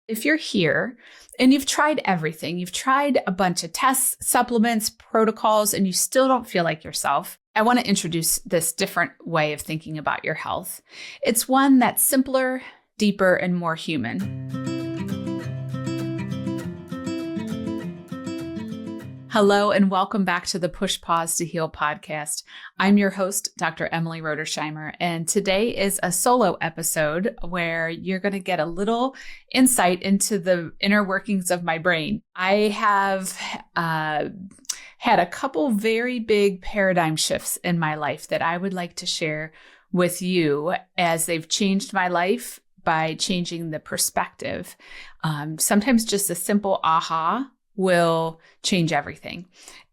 If you're here and you've tried everything, you've tried a bunch of tests, supplements, protocols, and you still don't feel like yourself, I want to introduce this different way of thinking about your health. It's one that's simpler, deeper, and more human. Hello, and welcome back to the Push Pause to Heal podcast. I'm your host, Dr. Emily Roedersheimer, and today is a solo episode where you're going to get a little insight into the inner workings of my brain. I have had a couple very big paradigm shifts in my life that I would like to share with you as they've changed my life by changing the perspective. Sometimes just a simple aha will change everything.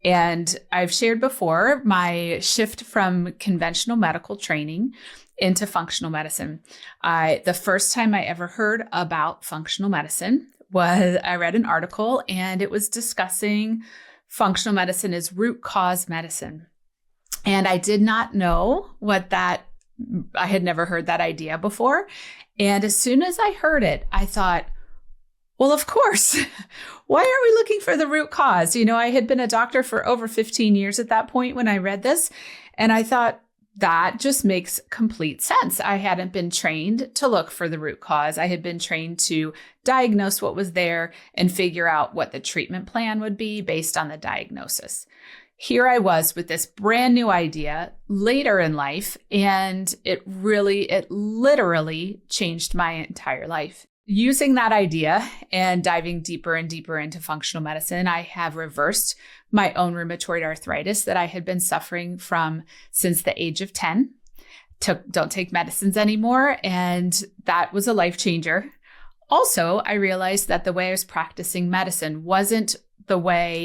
And I've shared before my shift from conventional medical training into functional medicine. The first time I ever heard about functional medicine was I read an article and it was discussing functional medicine is root cause medicine. And I did not know I had never heard that idea before. And as soon as I heard it, I thought, well, of course. Why are we looking for the root cause? I had been a doctor for over 15 years at that point when I read this, and I thought that just makes complete sense. I hadn't been trained to look for the root cause. I had been trained to diagnose what was there and figure out what the treatment plan would be based on the diagnosis. Here I was with this brand new idea later in life, and it literally changed my entire life. Using that idea and diving deeper and deeper into functional medicine, I have reversed my own rheumatoid arthritis that I had been suffering from since the age of 10. Don't take medicines anymore, and that was a life changer. Also, I realized that the way I was practicing medicine wasn't the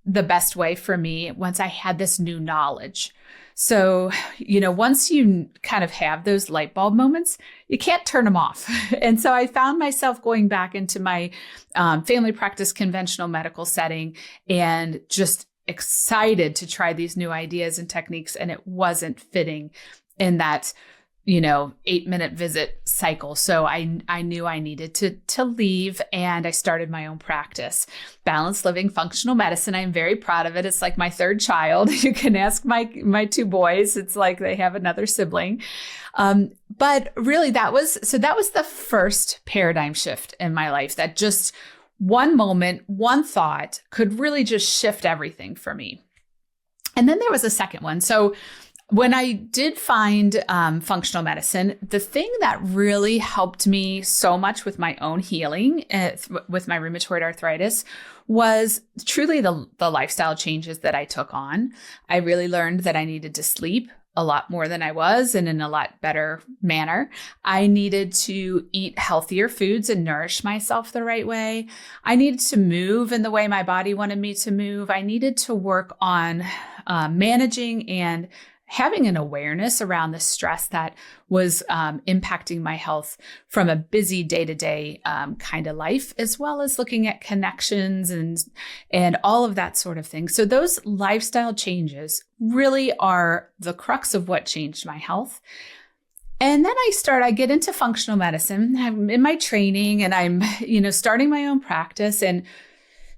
best way for me once I had this new knowledge. So, once you kind of have those light bulb moments, you can't turn them off. And so I found myself going back into my family practice conventional medical setting and just excited to try these new ideas and techniques. And it wasn't fitting in that 8-minute visit cycle. So I knew I needed to leave, and I started my own practice. Balanced Living Functional Medicine. I'm very proud of it. It's like my third child. You can ask my two boys. It's like they have another sibling. But really that was the first paradigm shift in my life, that just one moment, one thought could really just shift everything for me. And then there was a second one. So when I did find functional medicine, the thing that really helped me so much with my own healing, with my rheumatoid arthritis, was truly the lifestyle changes that I took on. I really learned that I needed to sleep a lot more than I was, and in a lot better manner. I needed to eat healthier foods and nourish myself the right way. I needed to move in the way my body wanted me to move. I needed to work on managing and having an awareness around the stress that was impacting my health from a busy day-to-day kind of life, as well as looking at connections and all of that sort of thing. So those lifestyle changes really are the crux of what changed my health. And then I get into functional medicine. I'm in my training, and I'm, starting my own practice and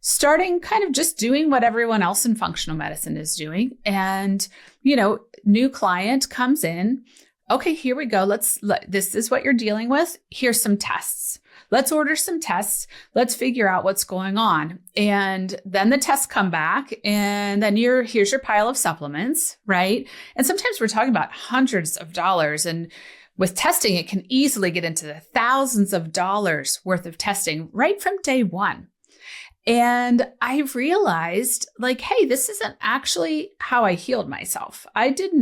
starting kind of just doing what everyone else in functional medicine is doing. And, new client comes in. Okay, here we go. This is what you're dealing with. Here's some tests. Let's order some tests. Let's figure out what's going on. And then the tests come back, and then here's your pile of supplements, right? And sometimes we're talking about hundreds of dollars. And with testing, it can easily get into the thousands of dollars worth of testing right from day one. And I realized, hey, this isn't actually how I healed myself. I did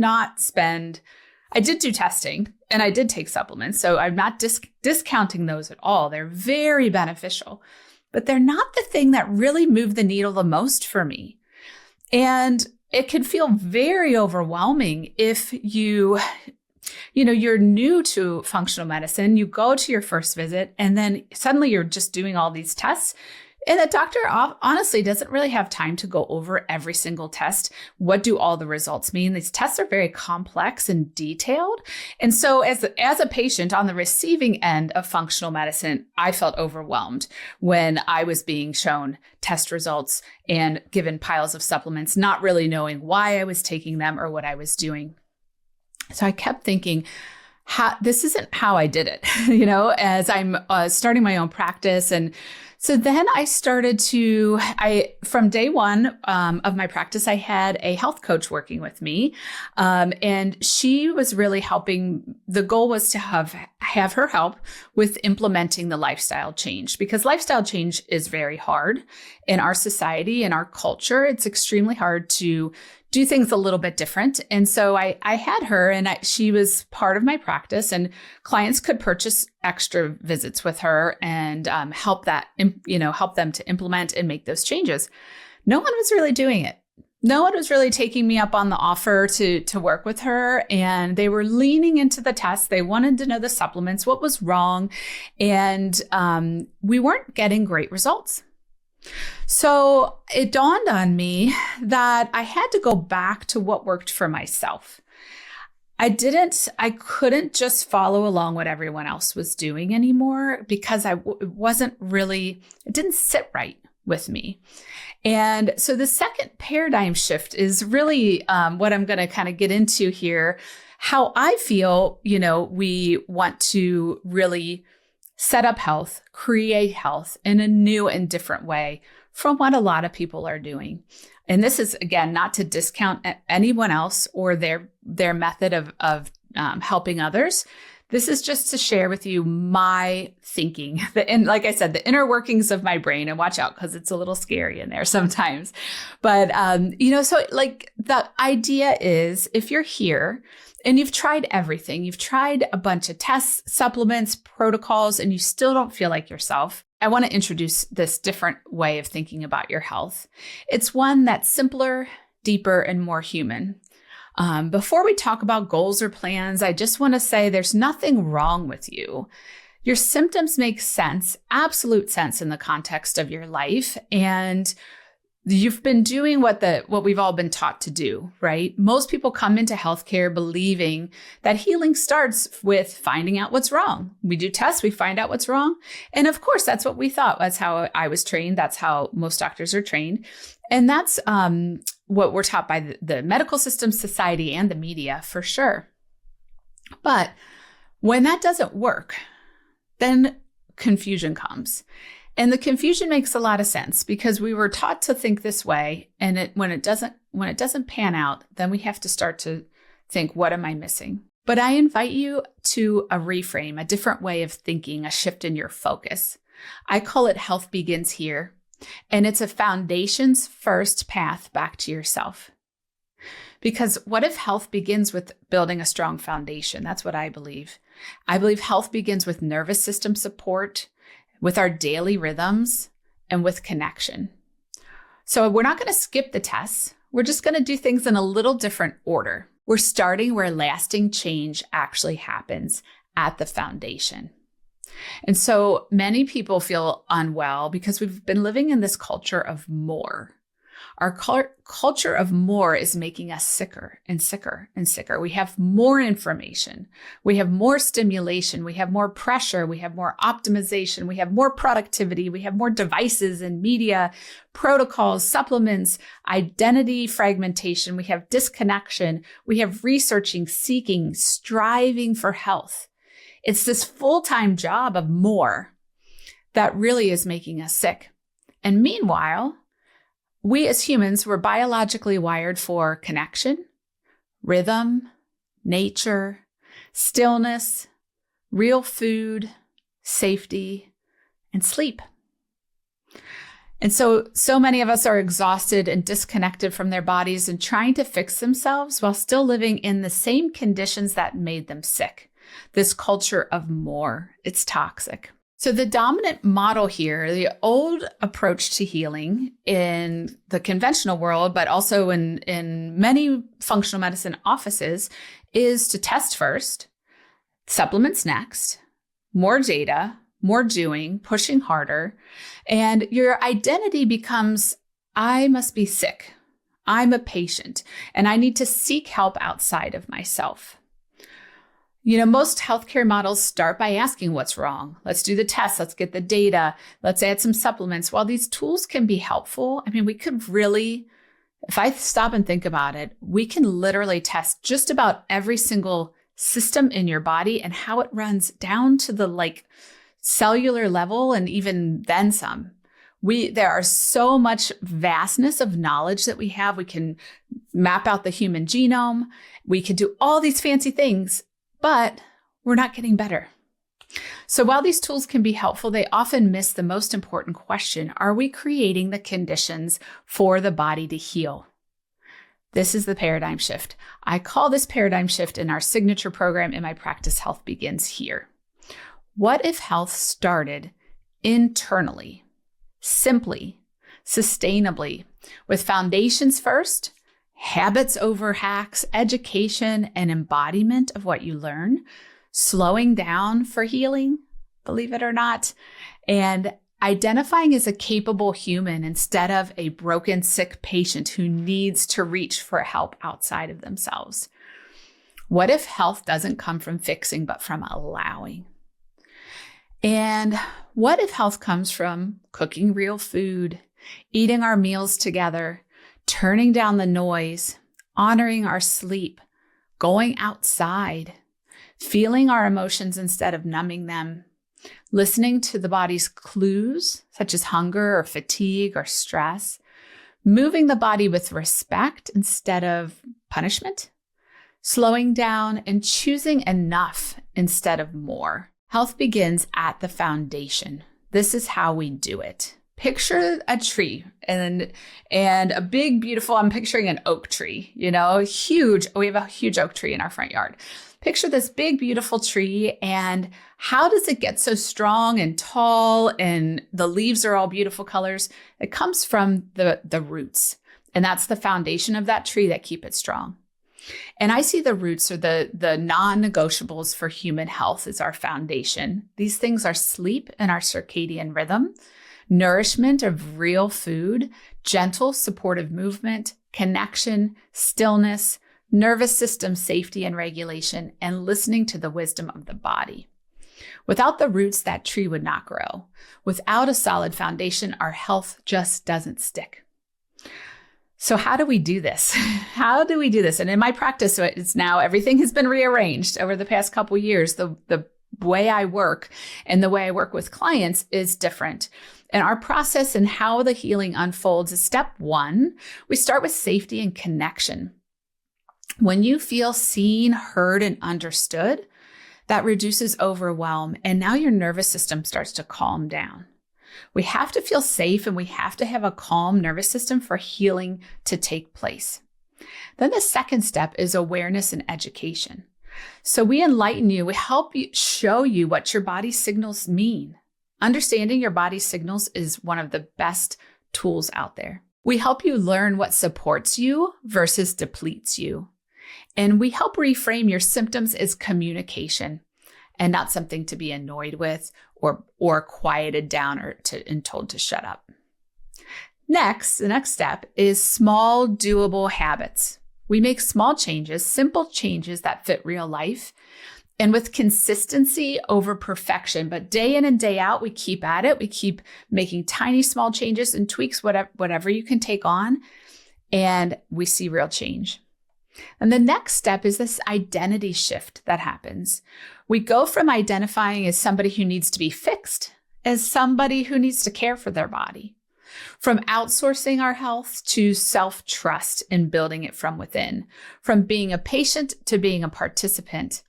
do testing, and I did take supplements. So I'm not discounting those at all. They're very beneficial, but they're not the thing that really moved the needle the most for me. And it can feel very overwhelming if you're new to functional medicine, you go to your first visit, and then suddenly you're just doing all these tests. And the doctor honestly doesn't really have time to go over every single test. What do all the results mean? These tests are very complex and detailed. And so as a patient on the receiving end of functional medicine, I felt overwhelmed when I was being shown test results and given piles of supplements, not really knowing why I was taking them or what I was doing. So I kept thinking, this isn't how I did it, as I'm starting my own practice. And so then I started from day one of my practice, I had a health coach working with me. And she was really helping. The goal was to have her help with implementing the lifestyle change, because lifestyle change is very hard in our society, in our culture. It's extremely hard to do things a little bit different. And so I had her, and she was part of my practice, and clients could purchase extra visits with her and help them to implement and make those changes. No one was really doing it. No one was really taking me up on the offer to work with her, and they were leaning into the tests. They wanted to know the supplements, what was wrong, and we weren't getting great results. So it dawned on me that I had to go back to what worked for myself. I couldn't just follow along what everyone else was doing anymore, because it didn't sit right with me. And so the second paradigm shift is really what I'm going to kind of get into here, how I feel, we want to really set up health, create health in a new and different way from what a lot of people are doing. And this is, again, not to discount anyone else or their method of helping others. This is just to share with you my thinking, and like I said, the inner workings of my brain. And watch out, because it's a little scary in there sometimes. But so like the idea is, if you're here and you've tried everything, you've tried a bunch of tests, supplements, protocols, and you still don't feel like yourself, I want to introduce this different way of thinking about your health. It's one that's simpler, deeper, and more human. Before we talk about goals or plans, I just want to say there's nothing wrong with you. Your symptoms make sense, absolute sense, in the context of your life, and you've been doing what we've all been taught to do, right? Most people come into healthcare believing that healing starts with finding out what's wrong. We do tests, we find out what's wrong. And of course, that's what we thought. That's how I was trained. That's how most doctors are trained. And that's what we're taught by the medical system, society, and the media, for sure. But when that doesn't work, then confusion comes. And the confusion makes a lot of sense, because we were taught to think this way. And when it doesn't pan out, then we have to start to think, what am I missing? But I invite you to a reframe, a different way of thinking, a shift in your focus. I call it Health Begins Here. And it's a foundations first path back to yourself. Because what if health begins with building a strong foundation? That's what I believe. I believe health begins with nervous system support, with our daily rhythms, and with connection. So we're not going to skip the tests. We're just going to do things in a little different order. We're starting where lasting change actually happens, at the foundation. And so many people feel unwell because we've been living in this culture of more. Our culture of more is making us sicker and sicker and sicker. We have more information. We have more stimulation. We have more pressure. We have more optimization. We have more productivity. We have more devices and media, protocols, supplements, identity fragmentation. We have disconnection. We have researching, seeking, striving for health. It's this full-time job of more that really is making us sick. And meanwhile, we as humans were biologically wired for connection, rhythm, nature, stillness, real food, safety, and sleep. And so many of us are exhausted and disconnected from their bodies and trying to fix themselves while still living in the same conditions that made them sick. This culture of more, it's toxic. So the dominant model here, the old approach to healing in the conventional world, but also in many functional medicine offices, is to test first, supplements next, more data, more doing, pushing harder, and your identity becomes, I must be sick. I'm a patient, and I need to seek help outside of myself. Most healthcare models start by asking what's wrong. Let's do the tests. Let's get the data. Let's add some supplements. While these tools can be helpful, we could really, if I stop and think about it, we can literally test just about every single system in your body and how it runs down to the cellular level and even then some. There are so much vastness of knowledge that we have. We can map out the human genome. We can do all these fancy things, but we're not getting better. So while these tools can be helpful, they often miss the most important question. Are we creating the conditions for the body to heal? This is the paradigm shift. I call this paradigm shift in our signature program in my practice, Health Begins Here. What if health started internally, simply, sustainably, with foundations first, habits over hacks, education, and embodiment of what you learn, slowing down for healing, believe it or not, and identifying as a capable human instead of a broken, sick patient who needs to reach for help outside of themselves? What if health doesn't come from fixing, but from allowing? And what if health comes from cooking real food, eating our meals together, turning down the noise, honoring our sleep, going outside, feeling our emotions instead of numbing them, listening to the body's clues, such as hunger or fatigue or stress, moving the body with respect instead of punishment, slowing down and choosing enough instead of more. Health begins at the foundation. This is how we do it. Picture a tree and a big, beautiful, I'm picturing an oak tree, huge. We have a huge oak tree in our front yard. Picture this big, beautiful tree, and how does it get so strong and tall and the leaves are all beautiful colors? It comes from the roots, and that's the foundation of that tree that keep it strong. And I see the roots are the non-negotiables for human health is our foundation. These things are sleep and our circadian rhythm, nourishment of real food, gentle, supportive movement, connection, stillness, nervous system safety and regulation, and listening to the wisdom of the body. Without the roots, that tree would not grow. Without a solid foundation, our health just doesn't stick. So how do we do this? How do we do this? And in my practice, it's now everything has been rearranged over the past couple of years. The way I work and the way I work with clients is different. And our process and how the healing unfolds is step one. We start with safety and connection. When you feel seen, heard, and understood, that reduces overwhelm. And now your nervous system starts to calm down. We have to feel safe and we have to have a calm nervous system for healing to take place. Then the second step is awareness and education. So we enlighten you, we help you show you what your body signals mean. Understanding your body signals is one of the best tools out there. We help you learn what supports you versus depletes you. And we help reframe your symptoms as communication and not something to be annoyed with or quieted down and told to shut up. Next, the next step is small, doable habits. We make small changes, simple changes that fit real life, and with consistency over perfection. But day in and day out, we keep at it. We keep making tiny, small changes and tweaks, whatever you can take on, and we see real change. And the next step is this identity shift that happens. We go from identifying as somebody who needs to be fixed as somebody who needs to care for their body. From outsourcing our health to self-trust and building it from within. From being a patient to being a participant.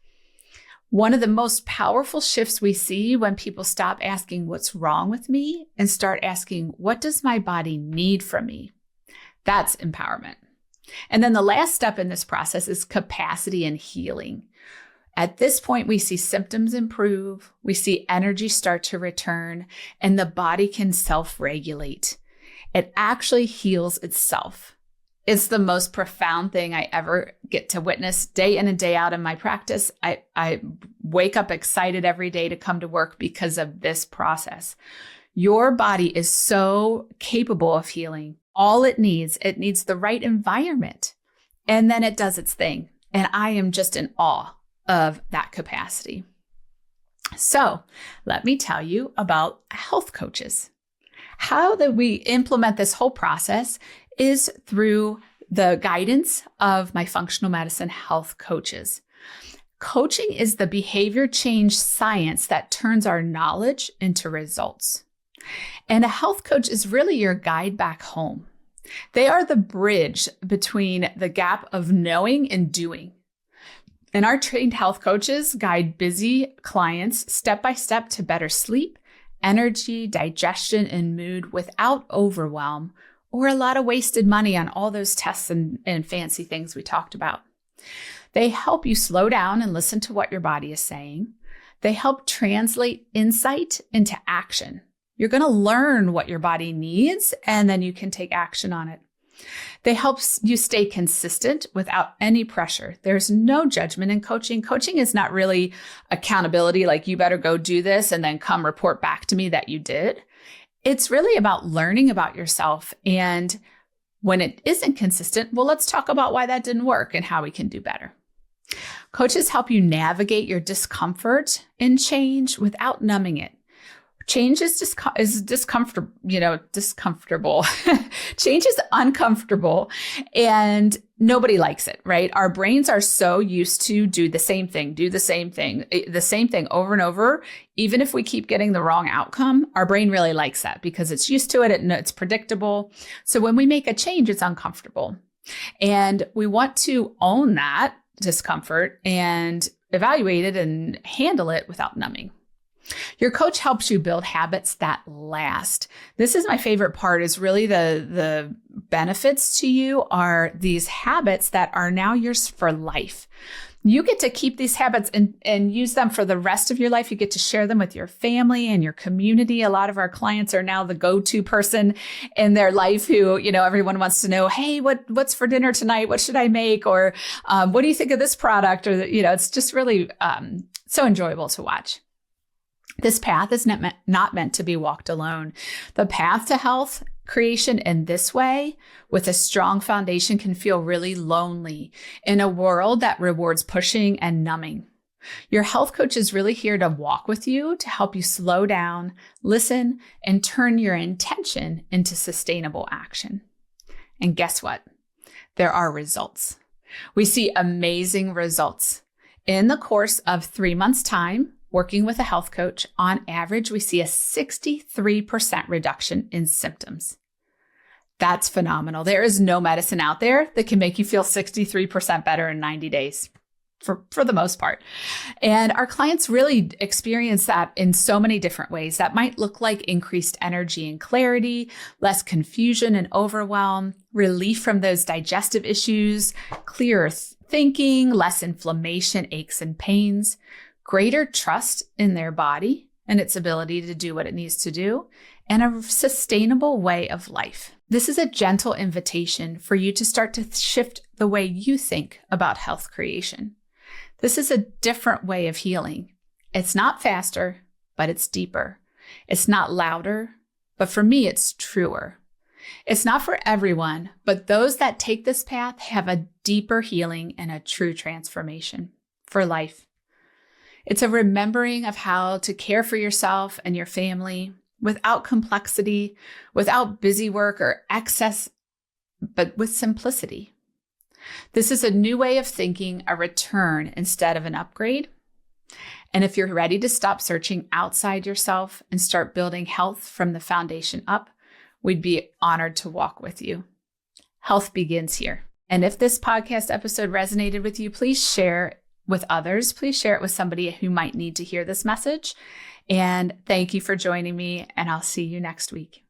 One of the most powerful shifts we see when people stop asking what's wrong with me and start asking, what does my body need from me? That's empowerment. And then the last step in this process is capacity and healing. At this point, we see symptoms improve, we see energy start to return, and the body can self-regulate. It actually heals itself. It's the most profound thing I ever get to witness day in and day out in my practice. I wake up excited every day to come to work because of this process. Your body is so capable of healing. All it needs the right environment, and then it does its thing. And I am just in awe of that capacity. So let me tell you about health coaches. How that we implement this whole process is through the guidance of my functional medicine health coaches. Coaching is the behavior change science that turns our knowledge into results. And a health coach is really your guide back home. They are the bridge between the gap of knowing and doing. And our trained health coaches guide busy clients step by step to better sleep, energy, digestion, and mood without overwhelm or a lot of wasted money on all those tests and fancy things we talked about. They help you slow down and listen to what your body is saying. They help translate insight into action. You're going to learn what your body needs, and then you can take action on it. They help you stay consistent without any pressure. There's no judgment in coaching. Coaching is not really accountability, like you better go do this and then come report back to me that you did. It's really about learning about yourself. And when it isn't consistent, well, let's talk about why that didn't work and how we can do better. Coaches help you navigate your discomfort in change without numbing it. Change is discomfortable, discomfortable. Change is uncomfortable and nobody likes it, right? Our brains are so used to do the same thing over and over. Even if we keep getting the wrong outcome, our brain really likes that because it's used to it and it's predictable. So when we make a change, it's uncomfortable. And we want to own that discomfort and evaluate it and handle it without numbing. Your coach helps you build habits that last. This is my favorite part, is really the benefits to you are these habits that are now yours for life. You get to keep these habits and use them for the rest of your life. You get to share them with your family and your community. A lot of our clients are now the go-to person in their life who, everyone wants to know, hey, what's for dinner tonight? What should I make? Or what do you think of this product? Or, it's just really so enjoyable to watch. This path is not meant to be walked alone. The path to health creation in this way, with a strong foundation, can feel really lonely in a world that rewards pushing and numbing. Your health coach is really here to walk with you, to help you slow down, listen, and turn your intention into sustainable action. And guess what? There are results. We see amazing results. In the course of 3 months' time, working with a health coach, on average, we see a 63% reduction in symptoms. That's phenomenal. There is no medicine out there that can make you feel 63% better in 90 days, for the most part. And our clients really experience that in so many different ways. That might look like increased energy and clarity, less confusion and overwhelm, relief from those digestive issues, clearer thinking, less inflammation, aches and pains, greater trust in their body and its ability to do what it needs to do, and a sustainable way of life. This is a gentle invitation for you to start to shift the way you think about health creation. This is a different way of healing. It's not faster, but it's deeper. It's not louder, but for me, it's truer. It's not for everyone, but those that take this path have a deeper healing and a true transformation for life. It's a remembering of how to care for yourself and your family without complexity, without busy work or excess, but with simplicity. This is a new way of thinking, a return instead of an upgrade. And if you're ready to stop searching outside yourself and start building health from the foundation up, we'd be honored to walk with you. Health begins here. And if this podcast episode resonated with you, please share with others. Please share it with somebody who might need to hear this message. And thank you for joining me, and I'll see you next week.